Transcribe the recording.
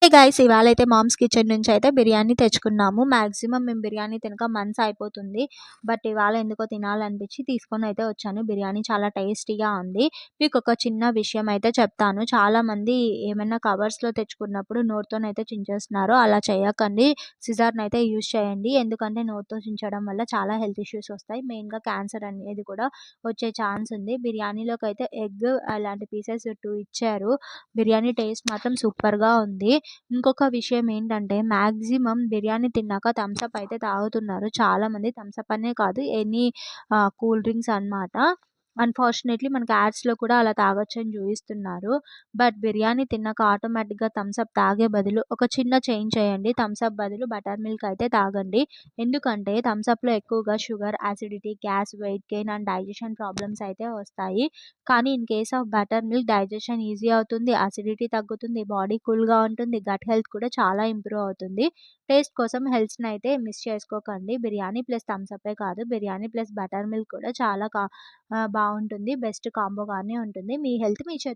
Hey guys ఇవాళైతే moms kitchen నుంచి అయితే బిర్యానీ తెచ్చుకున్నాము. మాక్సిమం మేము బిర్యానీ తినక మంత్స్ అయిపోతుంది. బట్ ఇవాళ ఎందుకో తినాలనిపించి తీసుకొని అయితే వచ్చాను. బిర్యానీ చాలా టేస్టీగా ఉంది. మీకు ఒక చిన్న విషయం అయితే చెప్తాను. చాలామంది ఏమైనా కవర్స్లో తెచ్చుకున్నప్పుడు నోట్తోనైతే చించేస్తున్నారు. అలా చేయకండి. సిజర్ని అయితే యూజ్ చేయండి. ఎందుకంటే నోట్తో చించడం వల్ల చాలా హెల్త్ ఇష్యూస్ వస్తాయి. మెయిన్గా క్యాన్సర్ అనేది కూడా వచ్చే ఛాన్స్ ఉంది. బిర్యానీలోకి అయితే ఎగ్ అలాంటి పీసెస్ 2 ఇచ్చారు. బిర్యానీ టేస్ట్ మాత్రం సూపర్గా ఉంది. ఇంకొక విషయం ఏంటంటే మాక్సిమం బిర్యానీ తిన్నాక థమ్స్ అప్ అయితే తాగుతున్నారు చాలామంది. థమ్స్ అప్ అనే కాదు ఎనీ కూల్ డ్రింక్స్ అన్నమాట. అన్‌ఫార్చునేట్‌లీ మనకి యాడ్స్‌లో కూడా అలా తాగొచ్చని చూయిస్తున్నారు. బట్ బిర్యానీ తిన్నాక ఆటోమేటిక్‌గా థమ్స్ అప్ తాగే బదులు ఒక చిన్న చేంజ్ చేయండి. థమ్స్ అప్ బదులు బటర్ మిల్క్ అయితే తాగండి. ఎందుకంటే థమ్స్ అప్‌లో ఎక్కువగా sugar, acidity, gas, weight gain and digestion problems అయితే వస్తాయి. కానీ in case of butter milk digestion easy అవుతుంది. అసిడిటీ తగ్గుతుంది. బాడీ కూల్‌గా ఉంటుంది. గట్ హెల్త్ కూడా చాలా ఇంప్రూవ్ అవుతుంది. టేస్ట్ కోసం హెల్త్స్‌నైతే మిస్ చేసుకోకండి. బిర్యానీ ప్లస్ థమ్స్ అప్పే కాదు, బిర్యానీ ప్లస్ బటర్ మిల్క్ కూడా చాలా బావుంటుంది. బెస్ట్ కాంబోగానే ఉంటుంది. మీ హెల్త్ మీ చేతుల్లో